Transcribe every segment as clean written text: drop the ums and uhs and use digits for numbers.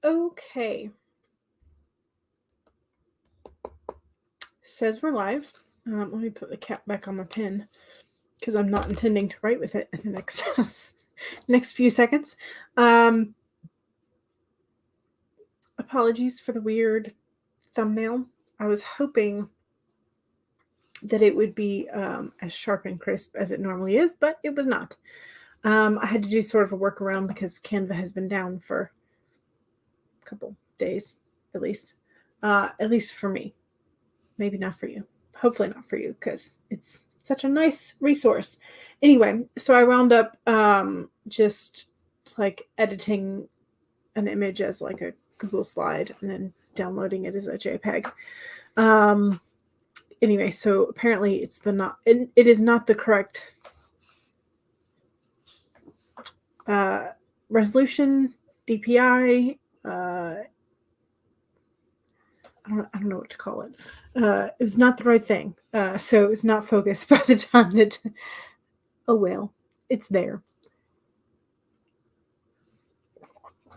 Okay. Says we're live. Let me put the cap back on my pen because I'm not intending to write with it in the next few seconds. Apologies for the weird thumbnail. I was hoping that it would be as sharp and crisp as it normally is, but it was not. I had to do sort of a workaround because Canva has been down for a couple days, at least for me. Maybe not for you. Hopefully not for you, because it's such a nice resource. Anyway, so I wound up just like editing an image as like a Google slide and then downloading it as a JPEG. Anyway, so apparently it is not the correct resolution, DPI. I don't know what to call it. It was not the right thing. So it was not focused by the time that. Oh well, it's there.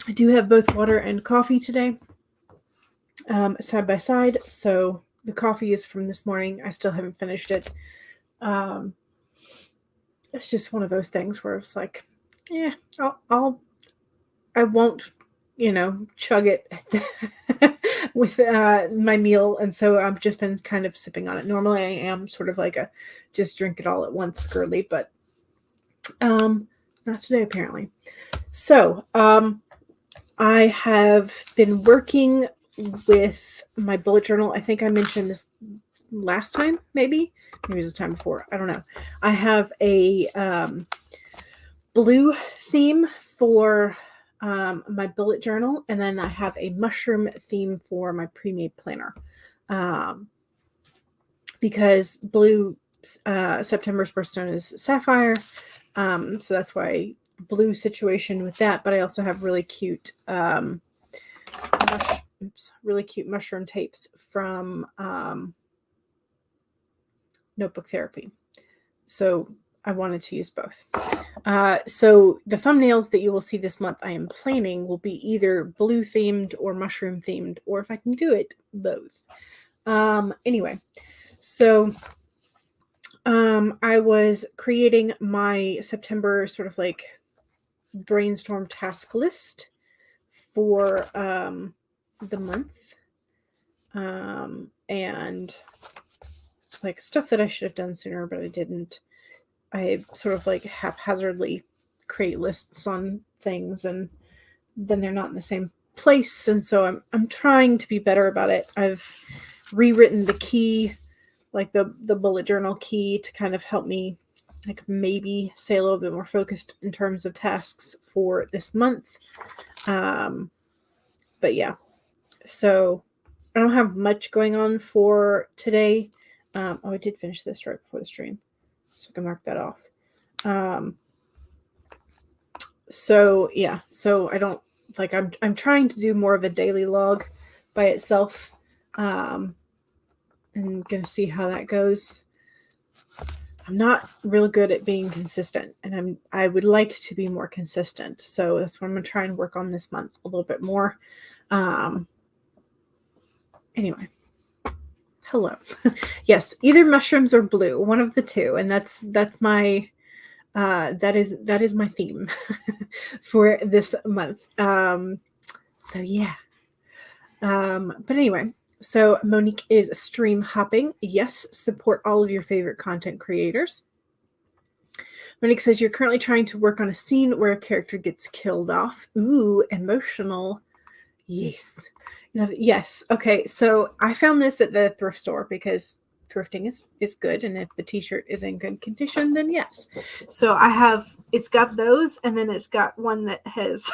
I do have both water and coffee today, side by side. So the coffee is from this morning. I still haven't finished it. It's just one of those things where it's like, yeah, I won't, chug it with my meal, and so I've just been kind of sipping on it. Normally, I am sort of like a just drink it all at once girly, but not today apparently. So I have been working with my bullet journal. I think I mentioned this last time, maybe it was the time before. I don't know. I have a blue theme for my bullet journal, and then I have a mushroom theme for my pre-made planner. Because blue September's birthstone is sapphire, so that's why blue situation with that. But I also have really cute mushroom tapes from Notebook Therapy. So I wanted to use both. So the thumbnails that you will see this month I am planning will be either blue themed or mushroom themed, or if I can do it, both. Anyway, so I was creating my September sort of like brainstorm task list for the month, and like stuff that I should have done sooner, but I didn't. I sort of like haphazardly create lists on things, and then they're not in the same place, and so I'm trying to be better about it. I've rewritten the key, like the bullet journal key, to kind of help me like maybe say a little bit more focused in terms of tasks for this month. But yeah, so I don't have much going on for today. I did finish this right before the stream, so I can mark that off. So yeah, so I don't like I'm trying to do more of a daily log by itself. And gonna see how that goes. I'm not real good at being consistent, and I would like to be more consistent. So that's what I'm gonna try and work on this month a little bit more. Anyway, hello. Yes, either mushrooms or blue, one of the two, and that's my that is my theme for this month. So yeah. But anyway, so Monique is stream hopping. Yes, support all of your favorite content creators. Monique says you're currently trying to work on a scene where a character gets killed off. Ooh, emotional. Yes. Yes. Okay. So I found this at the thrift store because thrifting is good, and if the t-shirt is in good condition, then yes. So it's got those, and then it's got one that has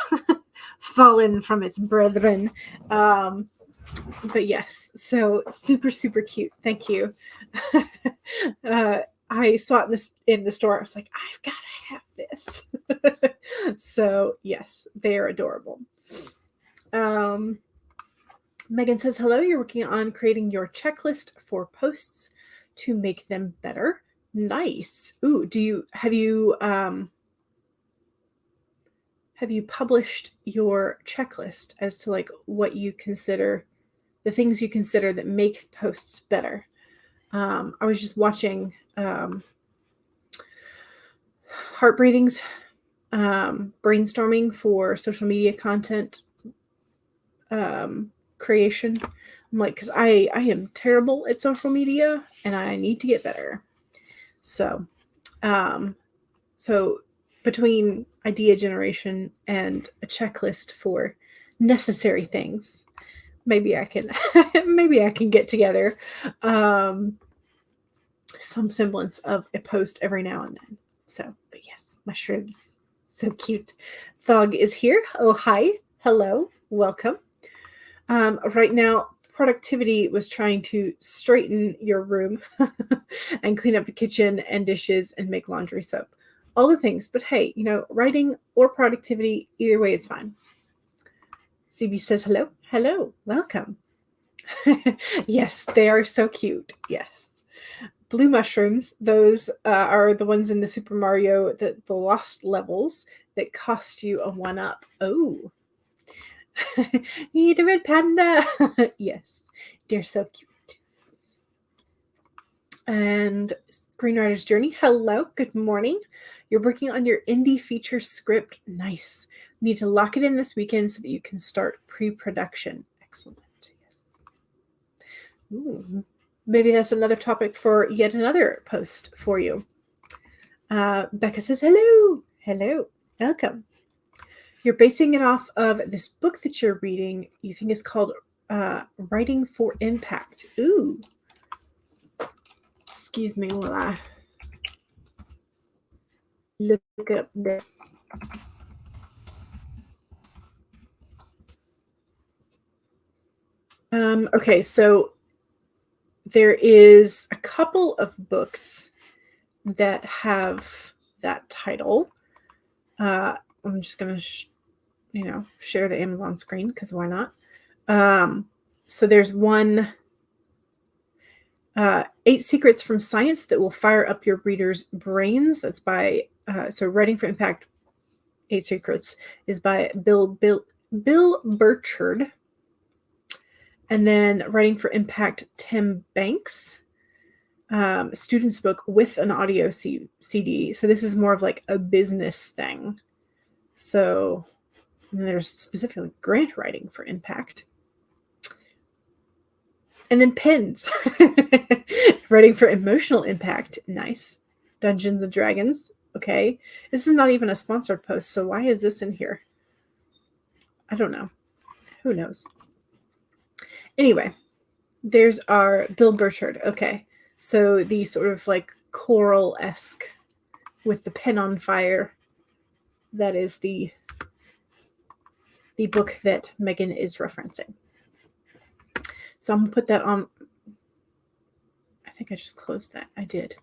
fallen from its brethren. But yes, so super, super cute. Thank you. I saw it in the store. I was like, I've got to have this. So yes, they are adorable. Megan says, hello, you're working on creating your checklist for posts to make them better. Nice. Ooh, have you have you published your checklist as to like what you consider, the things you consider that make posts better? I was just watching Heartbreathing's brainstorming for social media content creation. I'm like, because I am terrible at social media and I need to get better. So between idea generation and a checklist for necessary things, maybe I can get together some semblance of a post every now and then. So, but yes, mushrooms, so cute. Thog is here. Oh, hi, hello, welcome. Right now, productivity was trying to straighten your room and clean up the kitchen and dishes and make laundry soap. All the things. But hey, writing or productivity, either way, it's fine. CB says hello. Hello. Welcome. Yes, they are so cute. Yes. Blue mushrooms, those are the ones in the Super Mario, the lost levels that cost you a 1-up. Oh. Need a red panda. Yes, they're so cute. And Screenwriter's Journey, hello, good morning. You're working on your indie feature script. Nice. You need to lock it in this weekend so that you can start pre-production. Excellent. Yes. Ooh, maybe that's another topic for yet another post for you. Becca says, hello. Hello. Welcome. You're basing it off of this book that you're reading. You think it's called Writing for Impact. Ooh. Excuse me while I look up the... Okay, so there is a couple of books that have that title. I'm just going to, share the Amazon screen because why not? So there's one, 8 Secrets from Science That Will Fire Up Your Readers' Brains. That's by, so Writing for Impact, 8 Secrets is by Bill Burchard. And then Writing for Impact, Tim Banks. Student's book with an audio CD. So this is more of like a business thing. So there's specifically grant writing for impact. And then pens. Writing for emotional impact. Nice. Dungeons and Dragons. Okay. This is not even a sponsored post, so why is this in here? I don't know. Who knows? Anyway, there's our Bill Burchard. Okay. So the sort of like choral-esque with the pen on fire. That is the book that Megan is referencing. So I'm going to put that on. I think I just closed that. I did.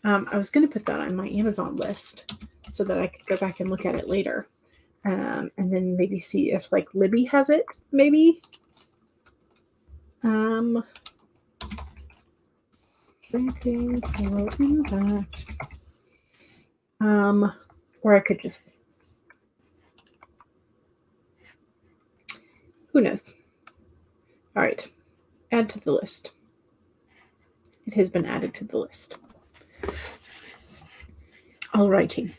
I was going to put that on my Amazon list so that I could go back and look at it later. And then maybe see if like Libby has it, maybe. Writing for Impact. Or I could just... Who knows? All right. Add to the list. It has been added to the list. All righty.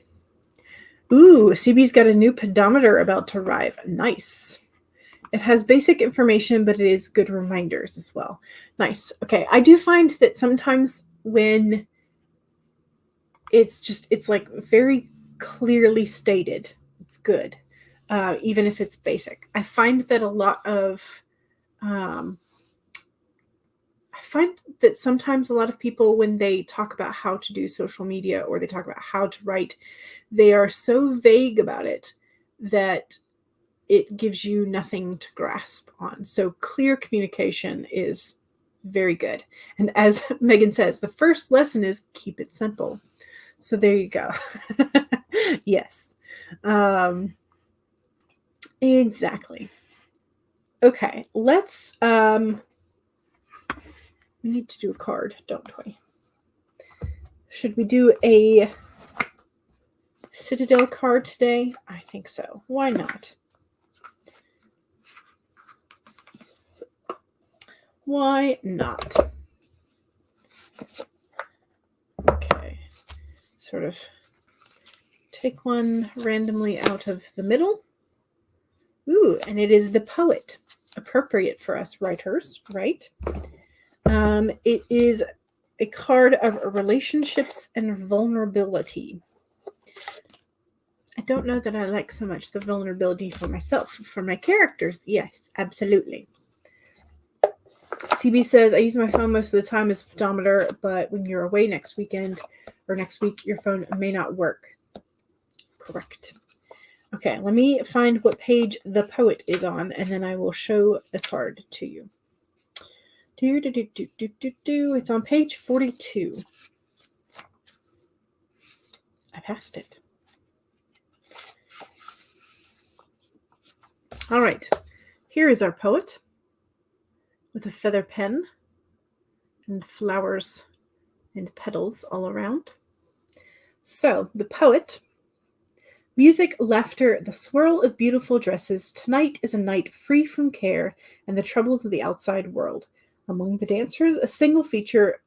Ooh, CB's got a new pedometer about to arrive. Nice. It has basic information, but it is good reminders as well. Nice. Okay. I do find that sometimes when it's like very clearly stated, it's good. Even if it's basic. I find that a lot of... I find that sometimes a lot of people, when they talk about how to do social media or they talk about how to write, they are so vague about it that it gives you nothing to grasp on. So clear communication is very good. And as Megan says, the first lesson is keep it simple. So there you go. Yes. Exactly. Okay, let's... we need to do a card, don't we? Should we do a Citadel card today? I think so. Why not? Why not? Okay. Sort of take one randomly out of the middle. Ooh, and it is the Poet. Appropriate for us writers, right? It is a card of relationships and vulnerability. I don't know that I like so much the vulnerability for myself. For my characters, yes, absolutely. CB says, I use my phone most of the time as speedometer, but when you're away next weekend or next week, your phone may not work. Correct. Okay, let me find what page the Poet is on, and then I will show the card to you. It's on page 42. I passed it. All right, here is our Poet with a feather pen and flowers and petals all around. So, the Poet. Music, laughter, the swirl of beautiful dresses. Tonight is a night free from care and the troubles of the outside world. Among the dancers, a single figure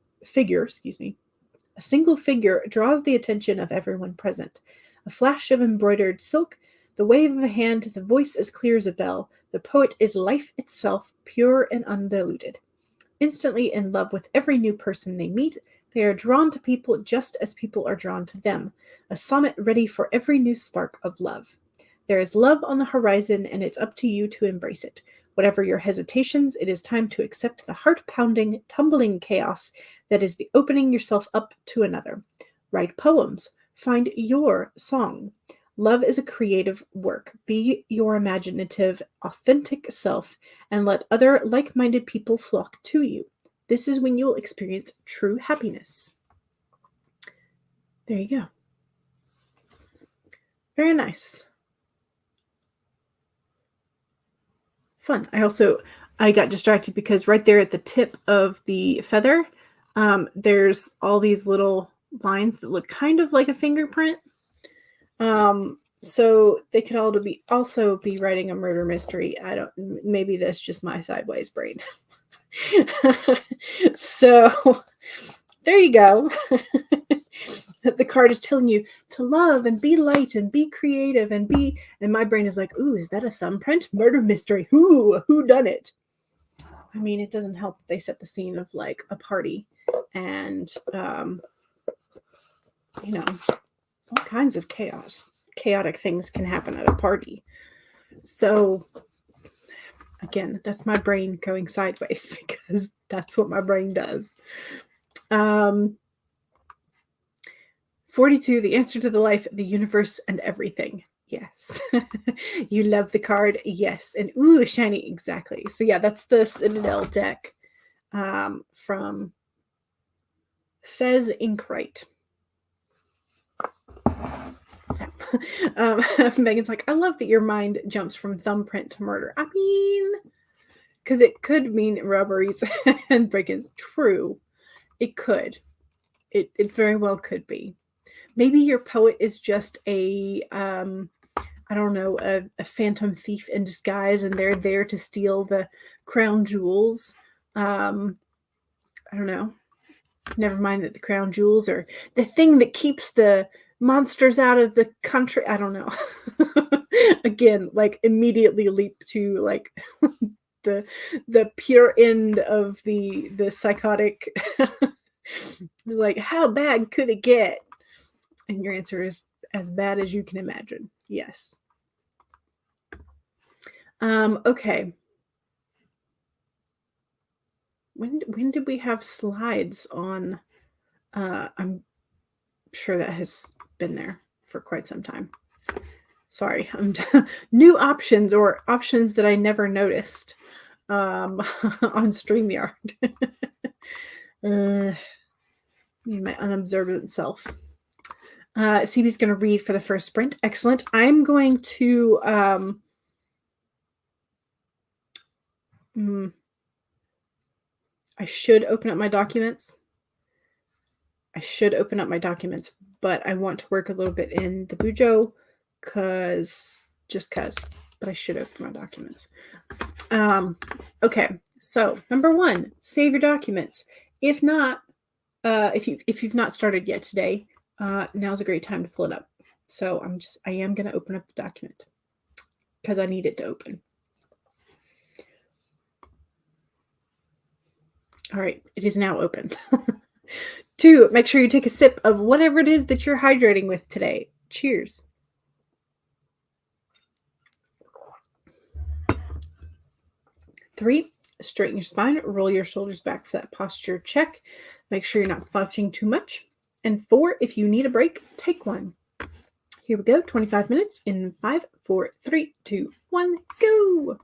draws the attention of everyone present. A flash of embroidered silk, the wave of a hand, the voice as clear as a bell. The Poet is life itself, pure and undiluted. Instantly in love with every new person they meet, they are drawn to people just as people are drawn to them, a sonnet ready for every new spark of love. There is love on the horizon, and it's up to you to embrace it. Whatever your hesitations, it is time to accept the heart-pounding, tumbling chaos that is the opening yourself up to another. Write poems. Find your song. Love is a creative work. Be your imaginative, authentic self, and let other like-minded people flock to you. This is when you'll experience true happiness. There you go. Very nice. Fun. I got distracted because right there at the tip of the feather, there's all these little lines that look kind of like a fingerprint. So they could also be writing a murder mystery. Maybe that's just my sideways brain. So there you go. The card is telling you to love and be light and be creative and my brain is like, ooh, is that a thumbprint? Murder mystery. Who done it? I mean, it doesn't help that they set the scene of like a party and all kinds of chaotic things can happen at a party. So again, that's my brain going sideways because that's what my brain does. 42, the answer to the life, the universe, and everything. Yes. You love the card? Yes. And ooh, shiny. Exactly. So yeah, that's the Citadel deck from Fez Inkwright. Megan's like, I love that your mind jumps from thumbprint to murder. I mean, because it could mean robberies and break-ins. True. It could. It very well could be. Maybe your Poet is just a phantom thief in disguise, and they're there to steal the crown jewels. I don't know. Never mind that the crown jewels are the thing that keeps the monsters out of the country. I don't know. Again, like immediately leap to like the pure end of the psychotic. Like, how bad could it get? And your answer is as bad as you can imagine. Yes. Okay. When did we have slides on? I'm sure that has been there for quite some time. Sorry, new options or options that I never noticed on StreamYard. My unobservant self. CB's going to read for the first sprint. Excellent. I'm going to I should open up my documents. but I want to work a little bit in the Bujo because, but I should open my documents. Okay, so number 1, save your documents. If not, if you've not started yet today, now's a great time to pull it up. So I am going to open up the document because I need it to open. All right, it is now open. 2, make sure you take a sip of whatever it is that you're hydrating with today. Cheers. 3, straighten your spine, roll your shoulders back for that posture check. Make sure you're not slouching too much. And 4, if you need a break, take one. Here we go, 25 minutes in 5, 4, 3, 2, 1, go.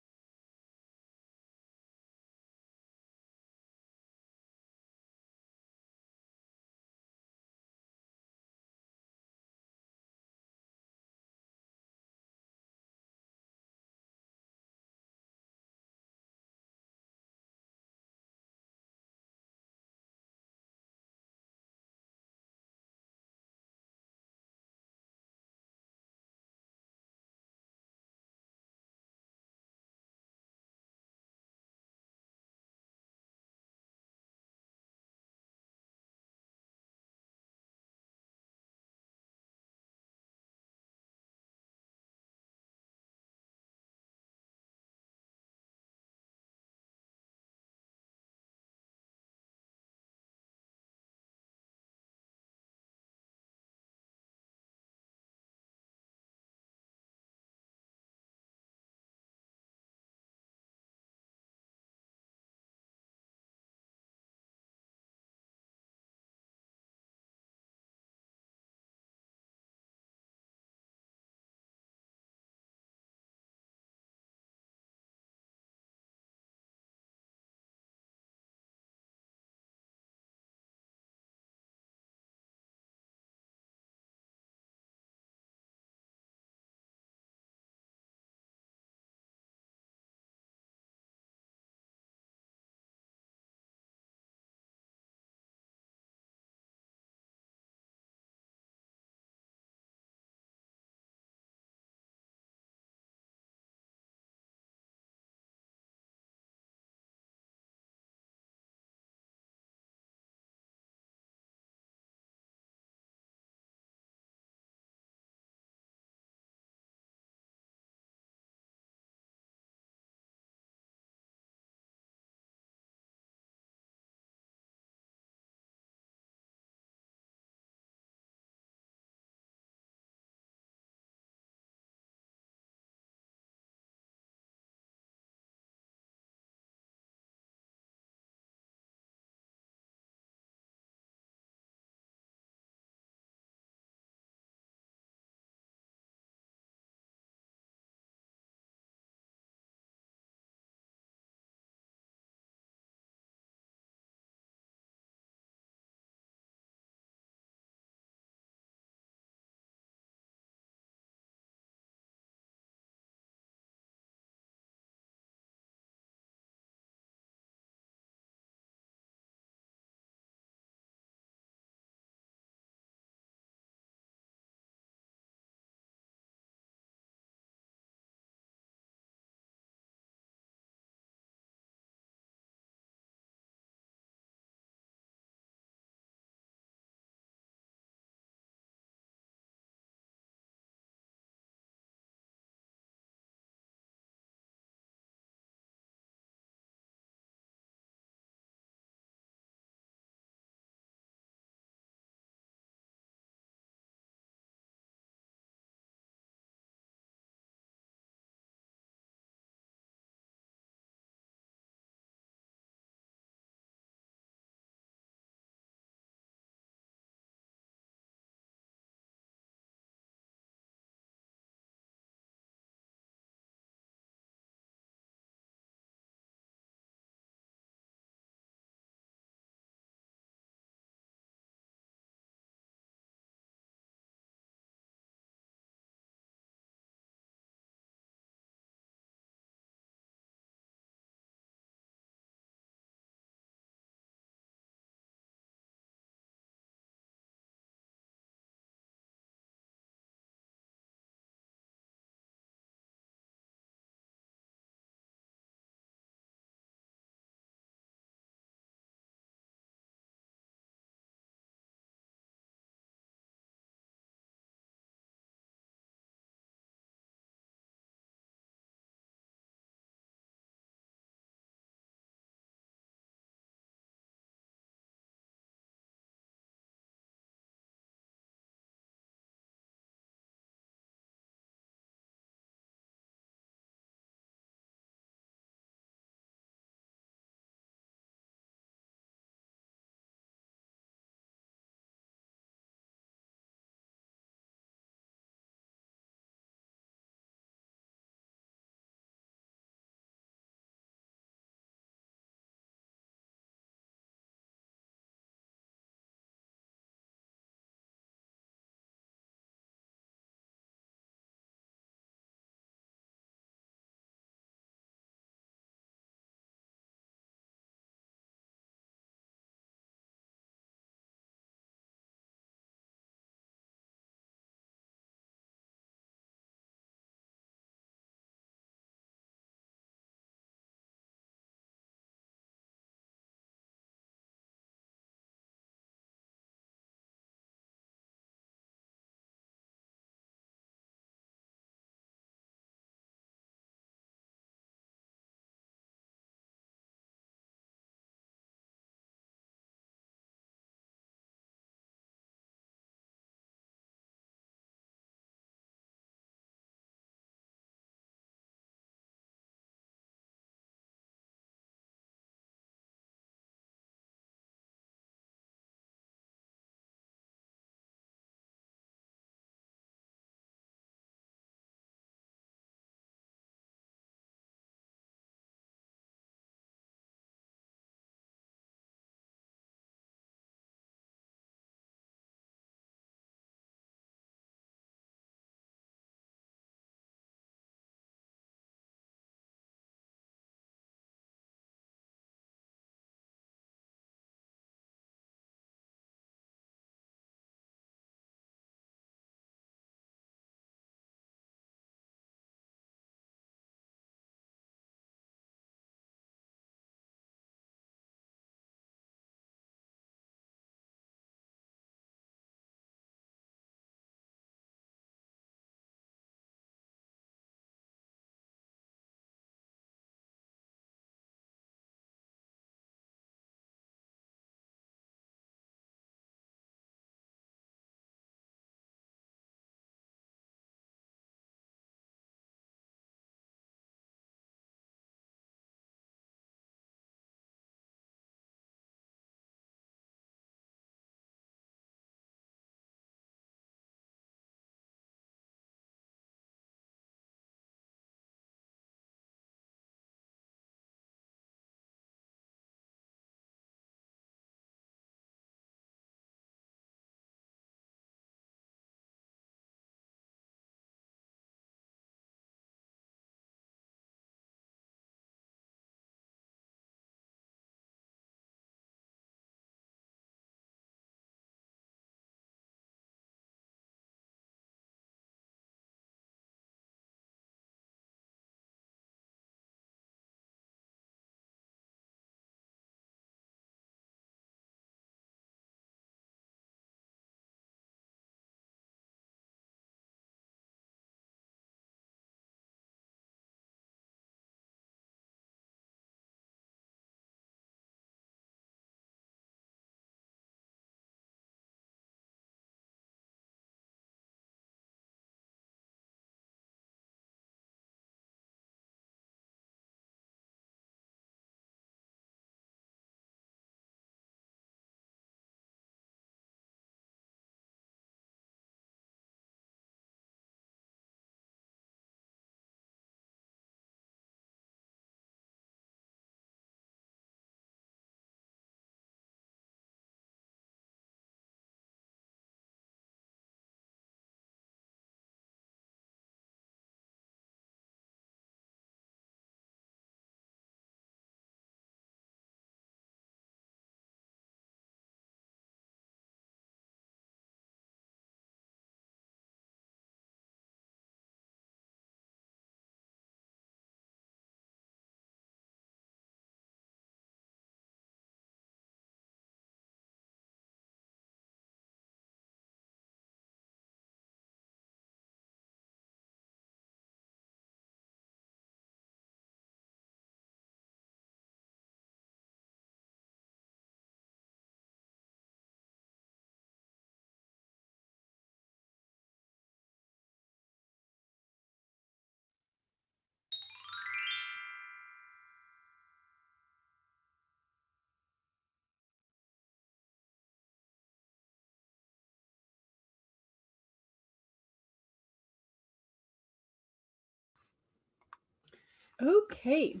Okay.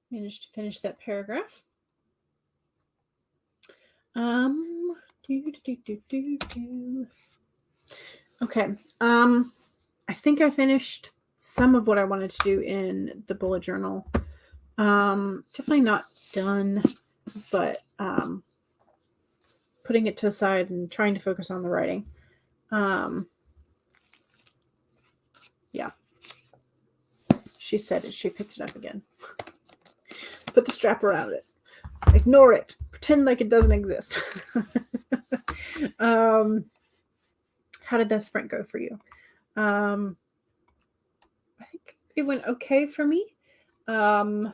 Managed to finish that paragraph. Okay. I think I finished some of what I wanted to do in the bullet journal. Definitely not done, but putting it to the side and trying to focus on the writing. Yeah. She said it. She picked it up again. Put the strap around it. Ignore it. Pretend like it doesn't exist. How did that sprint go for you? I think it went okay for me. I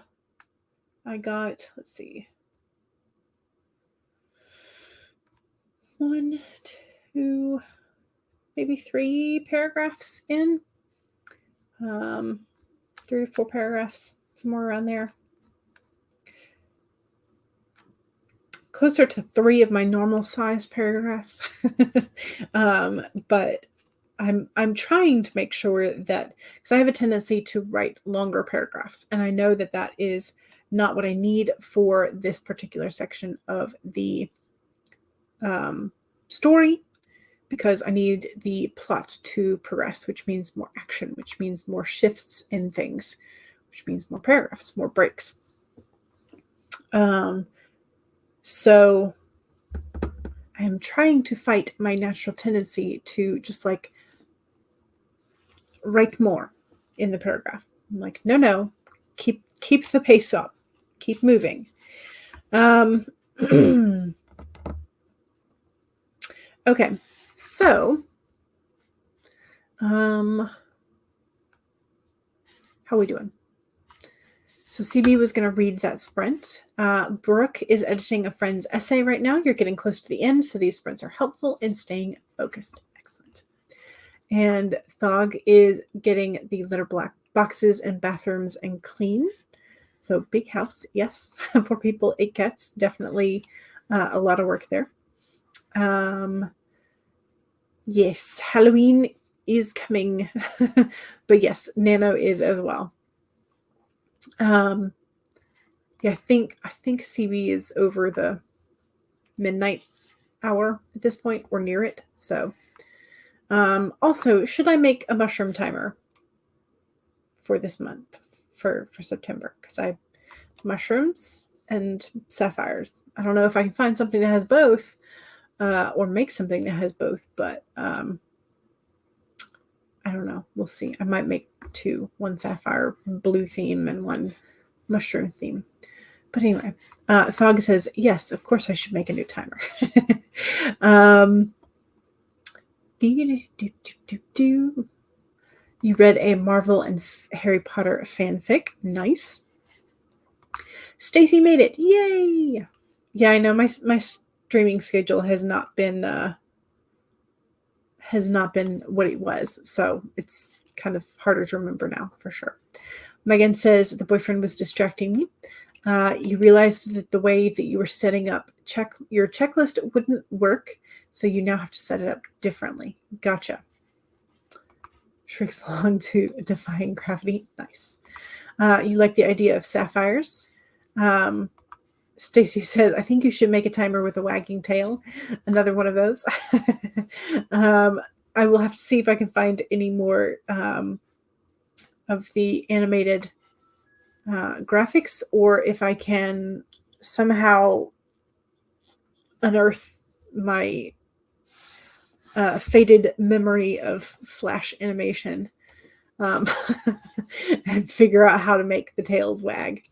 got, let's see, 1, 2, maybe 3 paragraphs in. 3 or 4 paragraphs, somewhere around there. Closer to 3 of my normal size paragraphs. But I'm trying to make sure that, because I have a tendency to write longer paragraphs, and I know that that is not what I need for this particular section of the story, because I need the plot to progress, which means more action, which means more shifts in things, which means more paragraphs, more breaks. So I'm trying to fight my natural tendency to just like write more in the paragraph. I'm like, no, keep the pace up, keep moving. Okay, so how are we doing? So CB was going to read that sprint. Brooke is editing a friend's essay right now. You're getting close to the end, so these sprints are helpful in staying focused. Excellent. And Thog is getting the litter boxes and bathrooms and clean. So big house, yes. 4 people, 8 cats. Definitely a lot of work there. Yes, Halloween is coming. But yes, Nano is as well. Yeah, I think CB is over the midnight hour at this point, or near it. So, also, should I make a mushroom timer for this month, for September? Because I have mushrooms and sapphires. I don't know if I can find something that has both, or make something that has both, but I don't know. We'll see. I might make 2, one sapphire blue theme and one mushroom theme. But anyway, Thog says, yes, of course I should make a new timer. You read a Marvel and Harry Potter fanfic. Nice. Stacy made it. Yay! Yeah, I know my streaming schedule has not been what it was, so it's kind of harder to remember now for sure. Megan says the boyfriend was distracting me. You realized that the way that you were setting up your checklist wouldn't work, so you now have to set it up differently. Gotcha. Shrinks along to defying gravity. Nice. You like the idea of sapphires. Stacy says, I think you should make a timer with a wagging tail. Another one of those. I will have to see if I can find any more of the animated graphics, or if I can somehow unearth my faded memory of Flash animation and figure out how to make the tails wag.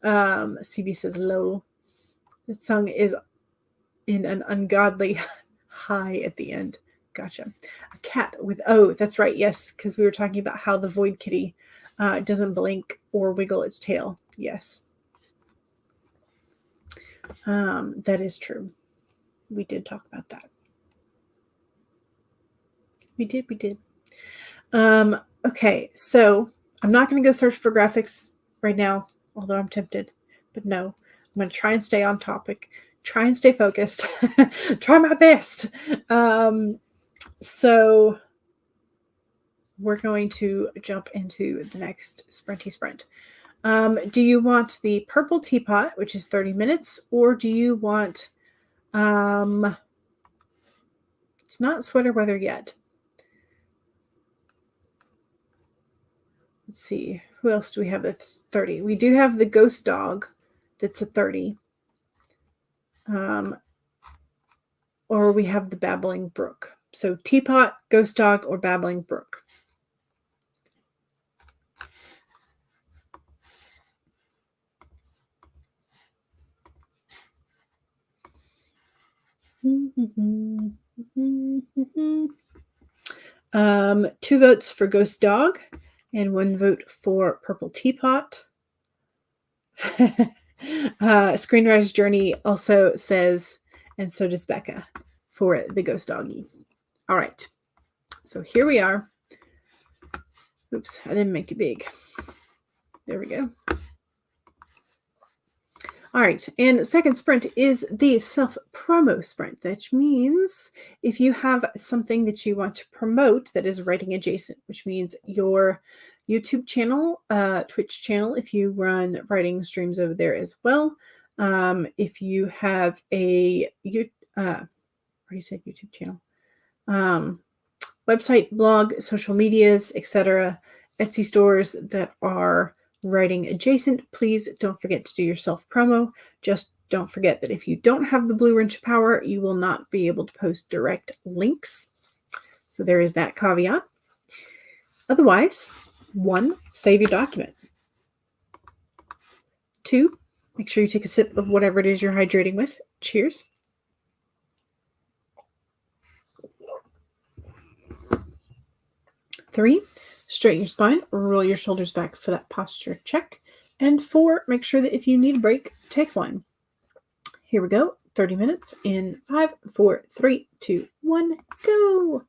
CB says, lol. The song is in an ungodly high at the end. Gotcha. A cat with, oh, that's right. Yes, because we were talking about how the Void Kitty doesn't blink or wiggle its tail. Yes. That is true. We did talk about that. We did. Okay, so I'm not going to go search for graphics right now, although I'm tempted. But no, I'm going to try and stay on topic, try and stay focused, try my best. So we're going to jump into the next sprinty sprint. Do you want the purple teapot, which is 30 minutes, or do you want, it's not sweater weather yet. Let's see, who else do we have that's 30? We do have the ghost dog that's a 30. Or we have the babbling brook. So teapot, ghost dog, or babbling brook. Two votes for ghost dog and one vote for purple teapot. Screenwriter's Journey also says, and so does Becca, for the ghost doggy. All right. So here we are. Oops, I didn't make it big. There we go. All right, and second sprint is the self-promo sprint, which means if you have something that you want to promote that is writing adjacent, which means your YouTube channel, Twitch channel, if you run writing streams over there as well. If you have a, already said YouTube channel, website, blog, social medias, etc., Etsy stores that are writing adjacent, please don't forget to do your self-promo. Just don't forget that if you don't have the Blue Wrench Power, you will not be able to post direct links. So there is that caveat. Otherwise, 1, save your document. 2, make sure you take a sip of whatever it is you're hydrating with. Cheers. 3, straighten your spine, roll your shoulders back for that posture check. And 4, make sure that if you need a break, take one. Here we go. 30 minutes in 5, 4, 3, 2, 1, go.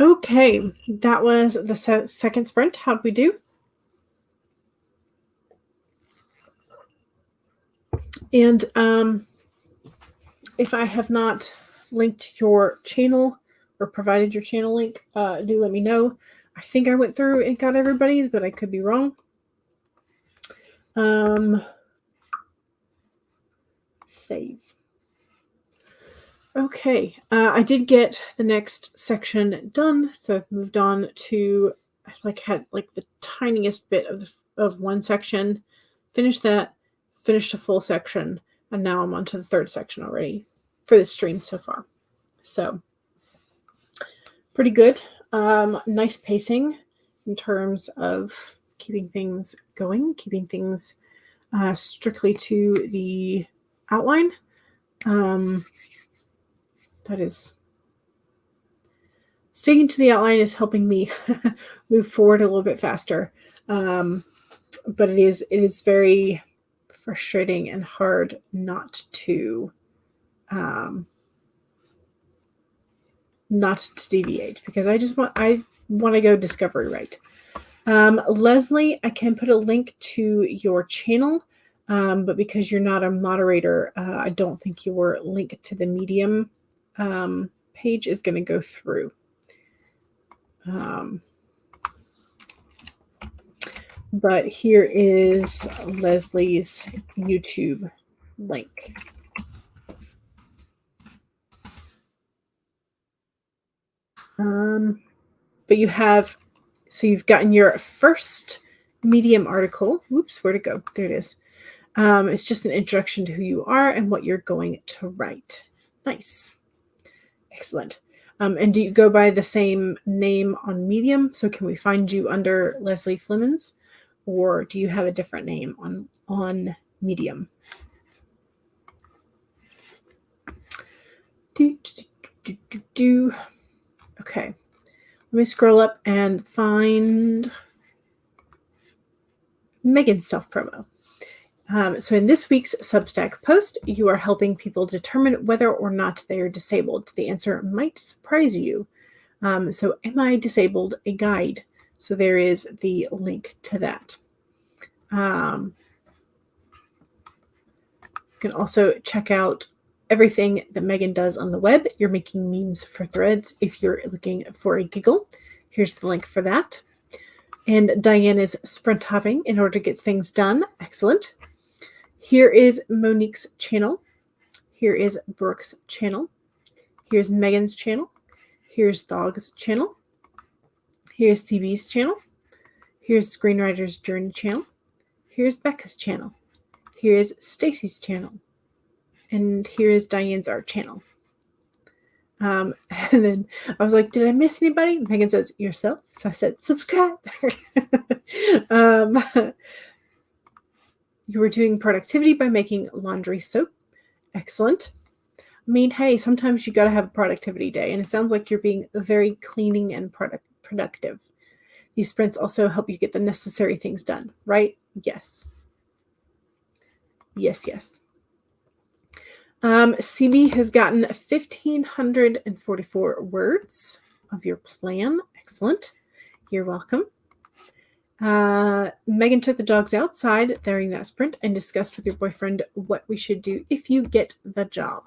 Okay, that was the second sprint. How'd we do? And if I have not linked your channel or provided your channel link, do let me know. I think I went through and got everybody's, but I could be wrong. Save. Okay, I did get the next section done, so I've moved on to, I had the tiniest bit of one section, finished that, finished a full section, and now I'm on to the third section already for the stream so far. So pretty good. Nice pacing in terms of keeping things going, keeping things strictly to the outline. That is, sticking to the outline is helping me move forward a little bit faster. But it is very frustrating and hard not to deviate, because I want to go discovery right. Leslie, I can put a link to your channel, but because you're not a moderator, I don't think your link to the Medium page is going to go through. But here is Leslie's YouTube link. But you've gotten your first Medium article. Whoops, where'd it go? There it is. It's just an introduction to who you are and what you're going to write. Nice. Excellent. And do you go by the same name on Medium? So can we find you under Leslie Flemons? Or do you have a different name on Medium? Okay. Let me scroll up and find Megan's self-promo. So in this week's Substack post, you are helping people determine whether or not they are disabled. The answer might surprise you. So Am I Disabled? A Guide. So there is the link to that. You can also check out everything that Megan does on the web. You're making memes for Threads. If you're looking for a giggle, here's the link for that. And Diane is sprint hopping in order to get things done. Excellent. Here is Monique's channel. Here is Brooke's channel. Here's Megan's channel. Here's Dog's channel. Here's CB's channel. Here's Screenwriter's Journey channel. Here's Becca's channel. Here's Stacy's channel. And here is Diane's art channel. And then I was like, did I miss anybody? Megan says, yourself. So I said, subscribe. You were doing productivity by making laundry soap. Excellent. I mean, hey, sometimes you got to have a productivity day. And it sounds like you're being very cleaning and productive. These sprints also help you get the necessary things done, right? Yes. Yes. CB has gotten 1,544 words of your plan. Excellent. You're welcome. Megan took the dogs outside during that sprint and discussed with your boyfriend what we should do if you get the job.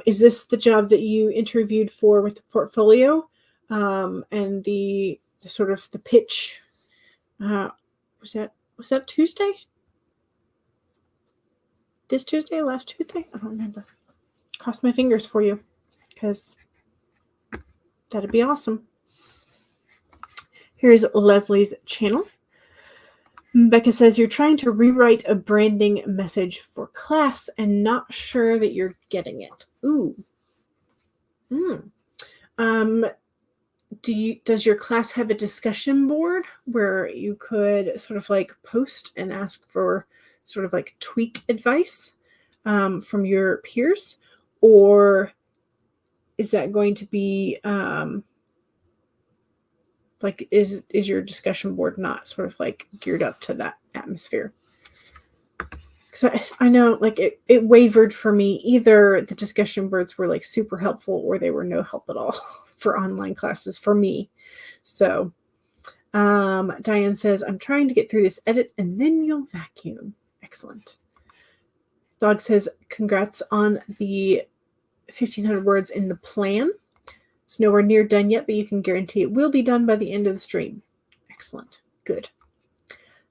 Is this the job that you interviewed for with the portfolio and the sort of the pitch? Was that Tuesday? This Tuesday? Last Tuesday? I don't remember. Cross my fingers for you, because that'd be awesome. Here's Leslie's channel. Becca says, you're trying to rewrite a branding message for class and not sure that you're getting it. Ooh. Does your class have a discussion board where you could sort of like post and ask for sort of like tweak advice from your peers? Or is that going to be like, is your discussion board not sort of like geared up to that atmosphere? Because I know like it wavered for me. Either the discussion boards were like super helpful or they were no help at all. for online classes for me. So Diane says, I'm trying to get through this edit and then you'll vacuum. Excellent. Dog says, congrats on the 1,500 words in the plan. It's nowhere near done yet, but you can guarantee it will be done by the end of the stream. Excellent. Good.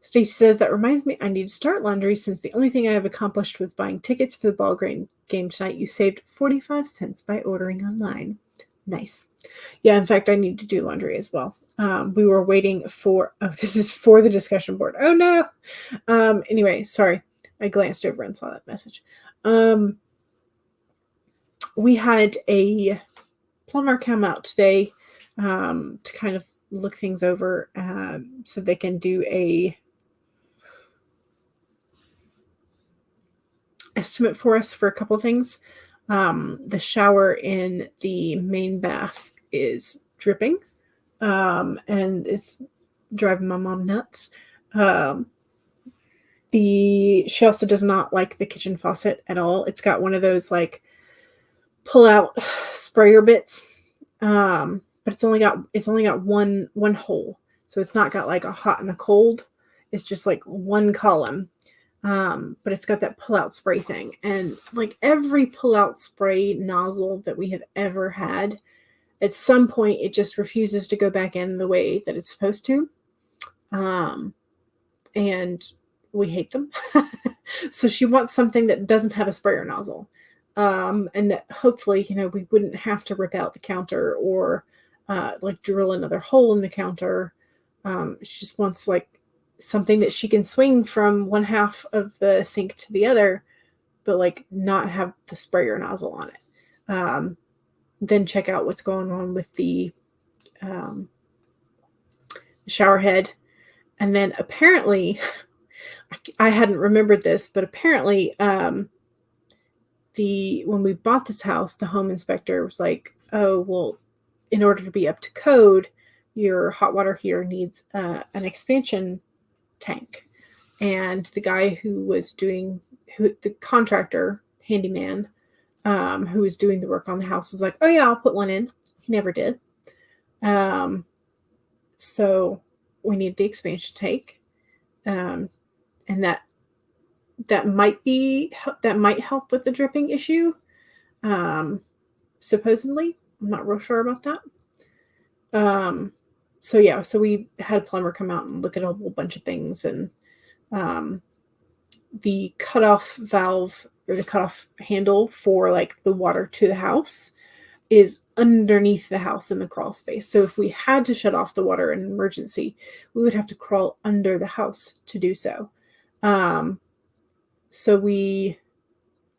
Stacy says, that reminds me I need to start laundry since the only thing I have accomplished was buying tickets for the ball game tonight. You saved 45 cents by ordering online. Nice. Yeah, in fact, I need to do laundry as well. We were waiting for, this is for the discussion board. Oh no. Anyway, sorry. I glanced over and saw that message. We had a plumber come out today to kind of look things over so they can do a estimate for us for a couple things. The shower in the main bath is dripping and it's driving my mom nuts. She also does not like the kitchen faucet at all. It's got one of those like pull out sprayer bits, but it's only got one hole, so it's not got like a hot and a cold. It's just like one column, but it's got that pull out spray thing, and like every pull out spray nozzle that we have ever had, at some point it just refuses to go back in the way that it's supposed to, and we hate them. So she wants something that doesn't have a sprayer nozzle. And that hopefully, we wouldn't have to rip out the counter or like drill another hole in the counter. She just wants like something that she can swing from one half of the sink to the other, but like not have the sprayer nozzle on it. Then check out what's going on with the shower head. And then apparently, I hadn't remembered this, but apparently when we bought this house, the home inspector was like, oh, well, in order to be up to code, your hot water heater needs an expansion tank. And the guy the contractor, handyman, who was doing the work on the house was like, oh yeah, I'll put one in. He never did. So we need the expansion tank. And that might help with the dripping issue. Supposedly, I'm not real sure about that. So we had a plumber come out and look at a whole bunch of things, and the cutoff valve or the cutoff handle for like the water to the house is underneath the house in the crawl space. So if we had to shut off the water in an emergency, we would have to crawl under the house to do so. So we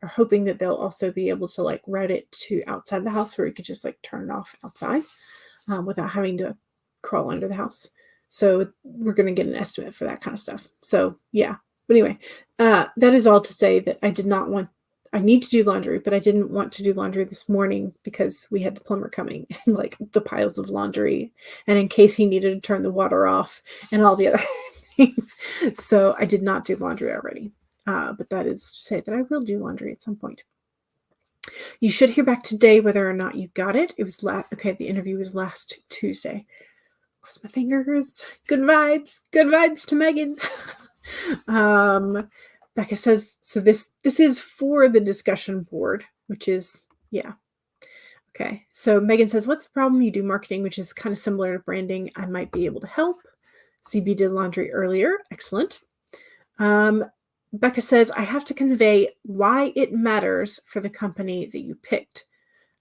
are hoping that they'll also be able to like route it to outside the house where you could just like turn it off outside without having to crawl under the house. So we're going to get an estimate for that kind of stuff. So yeah, but anyway, that is all to say that I need to do laundry, but I didn't want to do laundry this morning because we had the plumber coming and like the piles of laundry, and in case he needed to turn the water off and all the other things. So I did not do laundry already. But that is to say that I will do laundry at some point. You should hear back today whether or not you got it. It was okay. The interview was last Tuesday. Cross my fingers. Good vibes to Megan. Becca says, so this is for the discussion board, which is, yeah. Okay. So Megan says, what's the problem? You do marketing, which is kind of similar to branding. I might be able to help. CB did laundry earlier. Excellent. Becca says, I have to convey why it matters for the company that you picked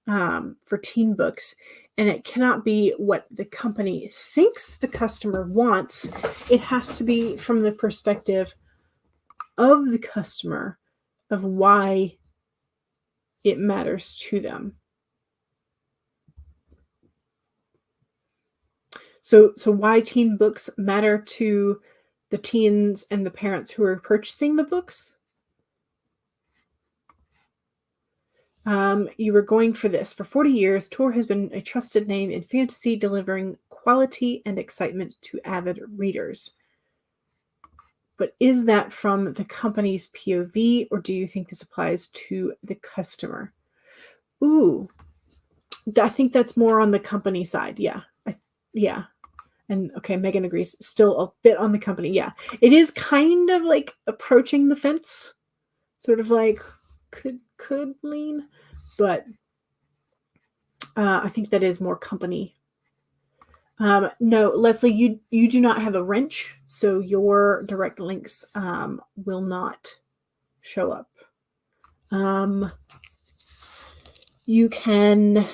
for teen books. And it cannot be what the company thinks the customer wants. It has to be from the perspective of the customer of why it matters to them. So why teen books matter to the teens and the parents who are purchasing the books. You were going for this. For 40 years, Tor has been a trusted name in fantasy, delivering quality and excitement to avid readers. But is that from the company's POV, or do you think this applies to the customer? Ooh, I think that's more on the company side. Yeah. Yeah. And okay, Megan agrees. Still a bit on the company. Yeah. It is kind of like approaching the fence, sort of like could lean, but I think that is more company. No, Leslie, you do not have a wrench, so your direct links will not show up. You can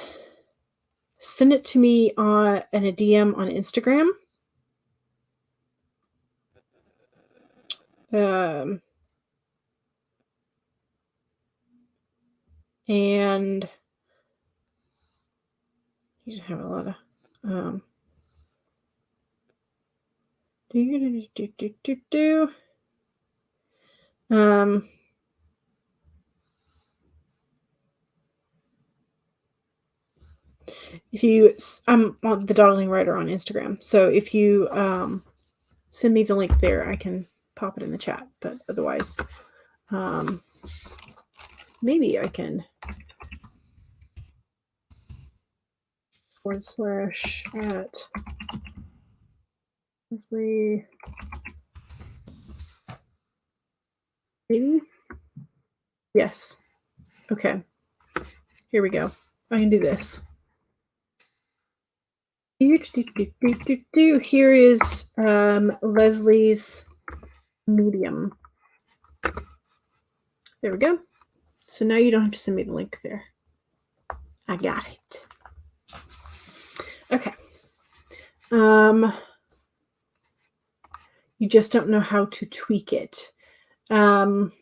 send it to me in a DM on Instagram. And you have a lot of if you, I'm on the Dawdling Writer on Instagram, so if you send me the link there, I can pop it in the chat. But otherwise, maybe I can / at Leslie. Maybe. Yes. Okay. Here we go. I can do this. Here is Leslie's Medium. There we go. So now you don't have to send me the link there. I got it. Okay. You just don't know how to tweak it. 14s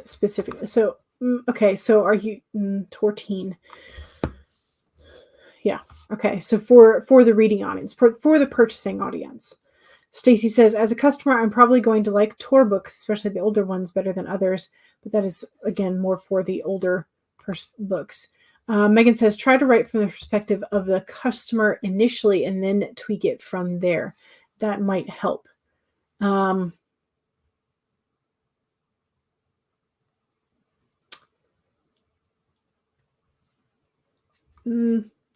specifically. So, okay. So are you 14? Yeah. Okay. So for the reading audience, for the purchasing audience, Stacy says, as a customer, I'm probably going to like Tor books, especially the older ones, better than others. But that is, again, more for the older books. Megan says, try to write from the perspective of the customer initially and then tweak it from there. That might help.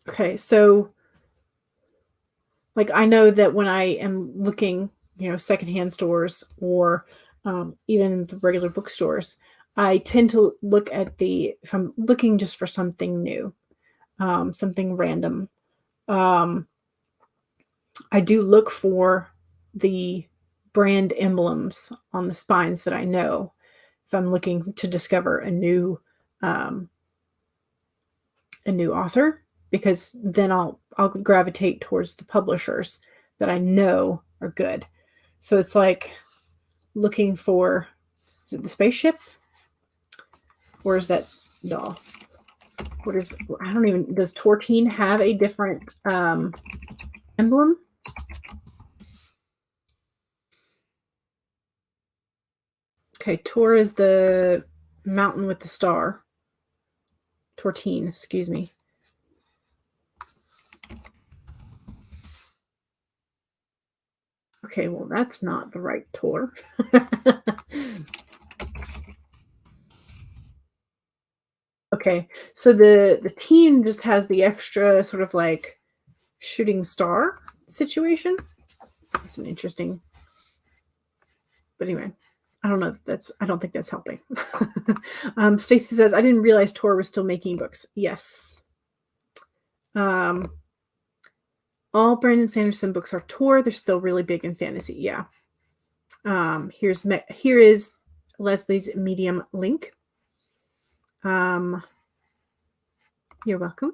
Okay, so like I know that when I am looking, secondhand stores or even the regular bookstores, I tend to look at if I'm looking just for something new, something random. I do look for the brand emblems on the spines that I know if I'm looking to discover a new author, because then I'll gravitate towards the publishers that I know are good. So it's like looking for, is it the spaceship? Or is that doll? I don't even, does Tortine have a different emblem? Okay, Tor is the mountain with the star. Tortine, excuse me. Okay, well, that's not the right Tor. Okay, so the team just has the extra sort of like shooting star situation. That's an interesting, but anyway, I don't know. I don't think that's helping. Stacy says, I didn't realize Tor was still making books. Yes. All Brandon Sanderson books are Tor. They're still really big in fantasy. Yeah. Here is Leslie's Medium link. You're welcome.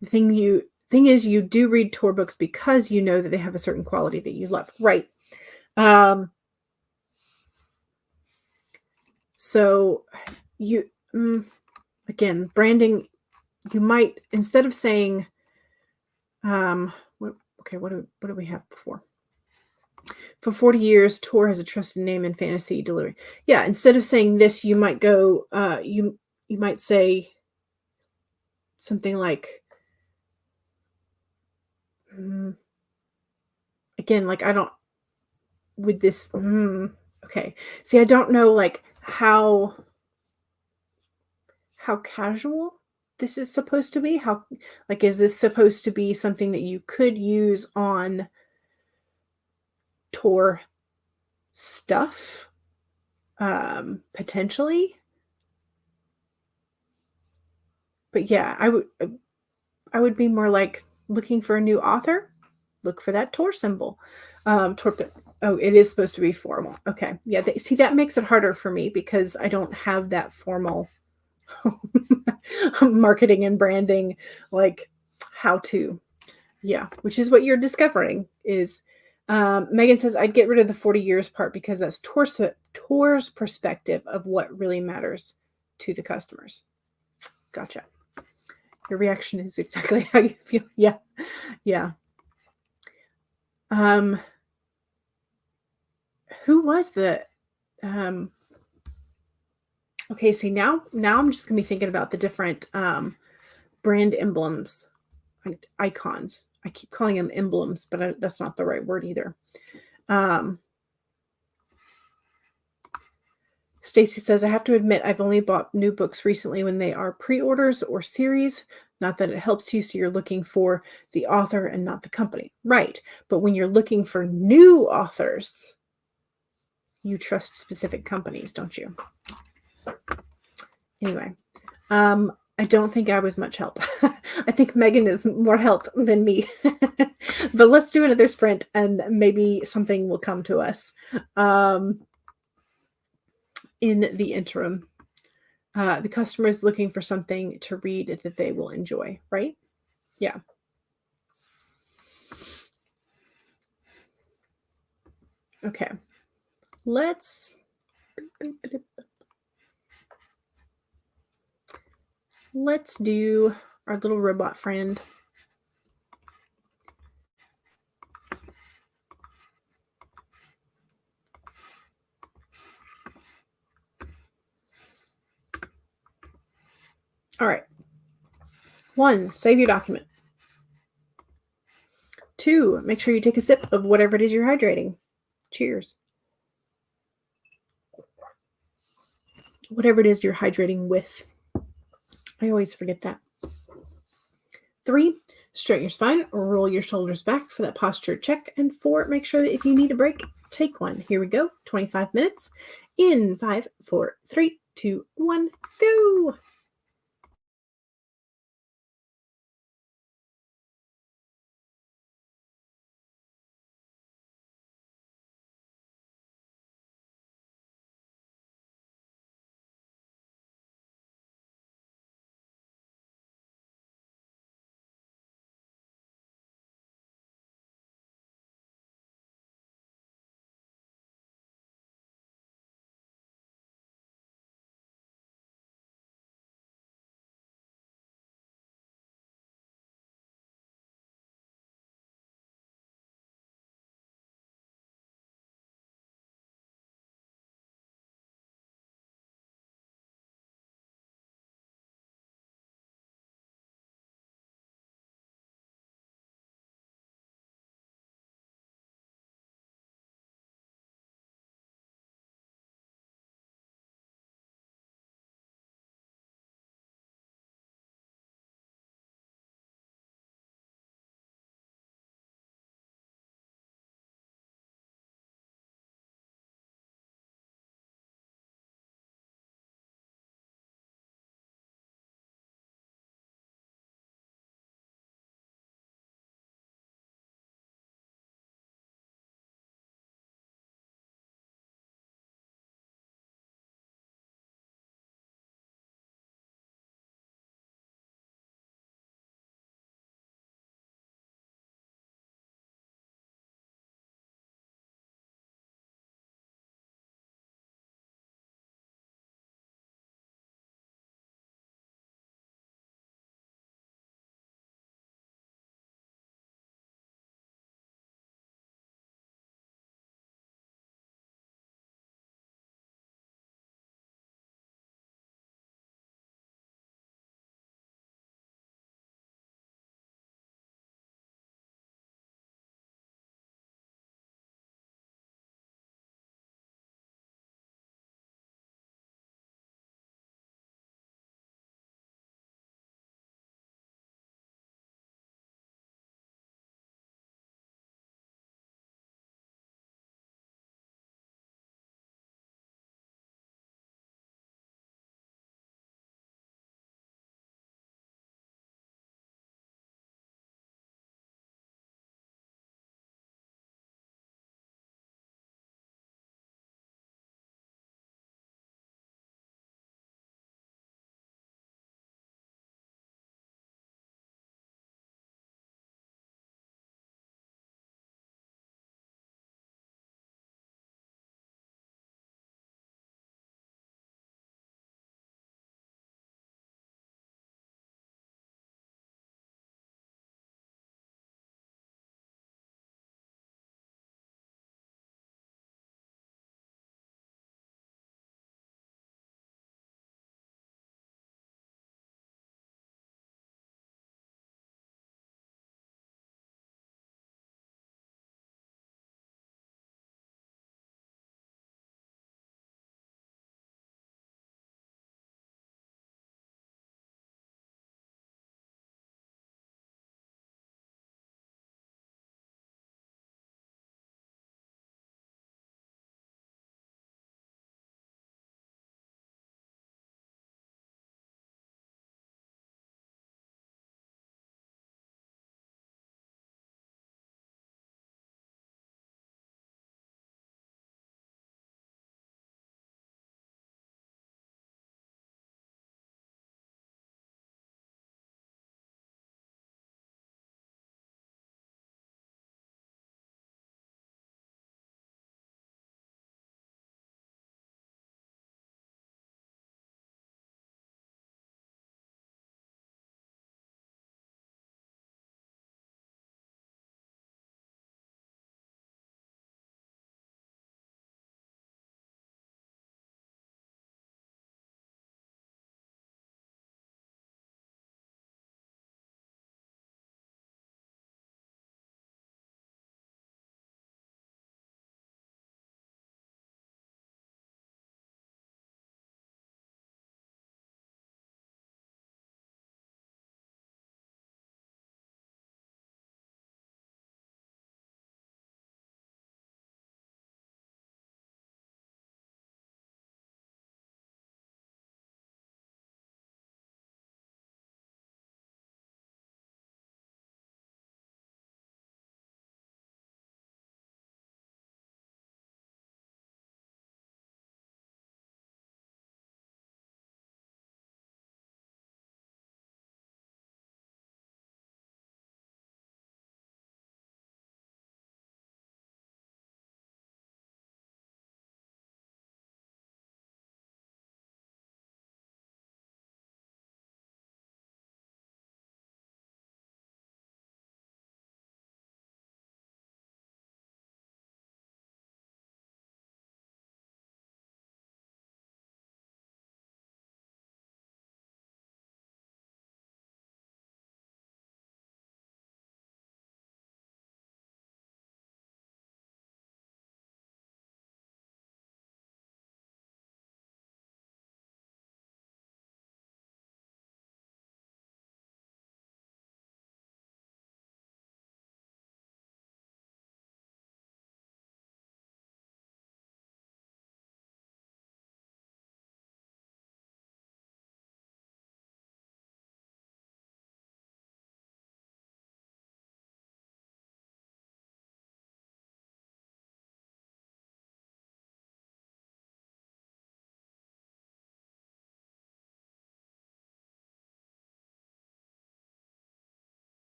The thing is, you do read Tor books because you know that they have a certain quality that you love, right? So you again, branding, you might, instead of saying what do we have before? For 40 years, Tor has a trusted name in fantasy delivery. Yeah, instead of saying this, you might go you might say something like again, like I don't with this okay. See, I don't know like how how casual this is supposed to be? How like, is this supposed to be something that you could use on tour stuff, potentially? But yeah, I would be more like looking for a new author, look for that Tor symbol. Tor oh, it is supposed to be formal. Okay. Yeah, they, see, that makes it harder for me because I don't have that formal marketing and branding, like how to. Yeah, which is what you're discovering is Megan says I'd get rid of the 40 years part because that's Tor's perspective of what really matters to the customers. Gotcha. Your reaction is exactly how you feel. Yeah. Yeah. Um who was the um okay, see, now I'm just gonna be thinking about the different brand emblems, like icons. I keep calling them emblems, but that's not the right word either. um Stacy says, I have to admit, I've only bought new books recently when they are pre orders or series. Not that it helps you, so you're looking for the author and not the company. Right. But when you're looking for new authors, you trust specific companies, don't you? Anyway, I don't think I was much help. I think Megan is more help than me. But let's do another sprint and maybe something will come to us in the interim. The customer is looking for something to read that they will enjoy, right? Yeah. Okay. Let's do our little robot friend. All right. 1, save your document. 2, make sure you take a sip of whatever it is you're hydrating. Cheers. Whatever it is you're hydrating with. I always forget that. 3, straighten your spine, roll your shoulders back for that posture check. And 4, make sure that if you need a break, take one. Here we go. 25 minutes in 5, 4, 3, 2, 1, go.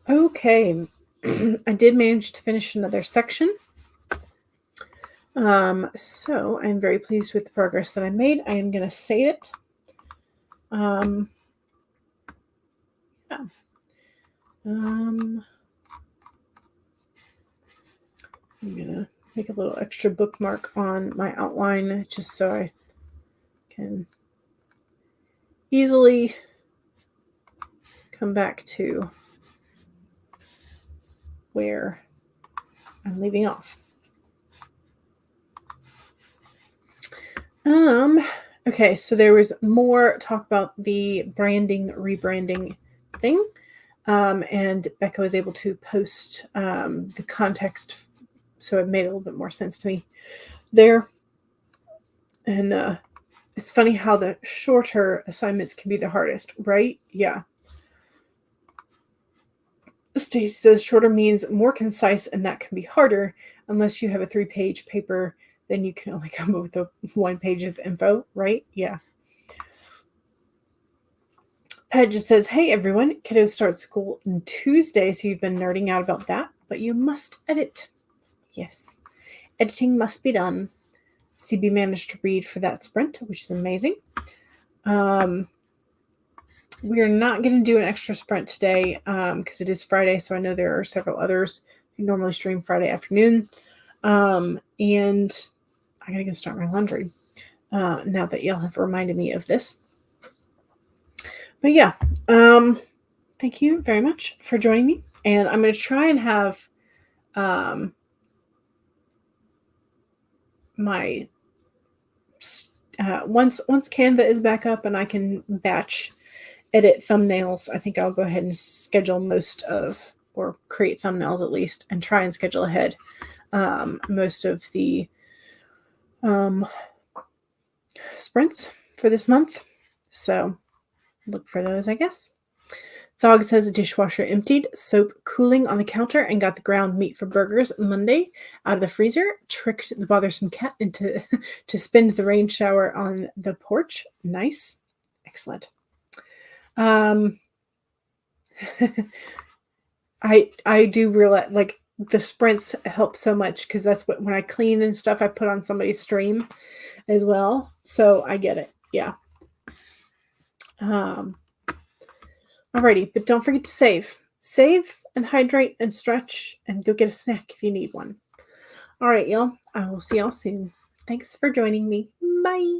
Okay. I did manage to finish another section. So I'm very pleased with the progress that I made. I am going to save it. Yeah. I'm going to make a little extra bookmark on my outline just so I can easily come back to where I'm leaving off. Okay, so there was more talk about the rebranding thing. And Becca was able to post the context, so it made a little bit more sense to me there. And it's funny how the shorter assignments can be the hardest, right? Yeah. Stacy says shorter means more concise, and that can be harder unless you have a 3-page paper. Then you can only come up with a 1 page of info, right? Yeah. Pat just says, hey everyone, kiddos start school on Tuesday, so you've been nerding out about that, but you must edit. Yes. Editing must be done. CB managed to read for that sprint, which is amazing. We are not going to do an extra sprint today because it is Friday, so I know there are several others who normally stream Friday afternoon. And I got to go start my laundry now that y'all have reminded me of this. But yeah, thank you very much for joining me. And I'm going to try and have my once Canva is back up and I can batch edit thumbnails, I think I'll go ahead and schedule most of, or create thumbnails at least, and try and schedule ahead most of the sprints for this month. So look for those, I guess. Thog says the dishwasher emptied, soap cooling on the counter, and got the ground meat for burgers Monday out of the freezer. Tricked the bothersome cat into to spin the rain shower on the porch. Nice. Excellent. I do realize, like, the sprints help so much because that's what, when I clean and stuff, I put on somebody's stream as well. So I get it. Yeah. Alrighty, but don't forget to save. Save and hydrate and stretch and go get a snack if you need one. All right, y'all. I will see y'all soon. Thanks for joining me. Bye.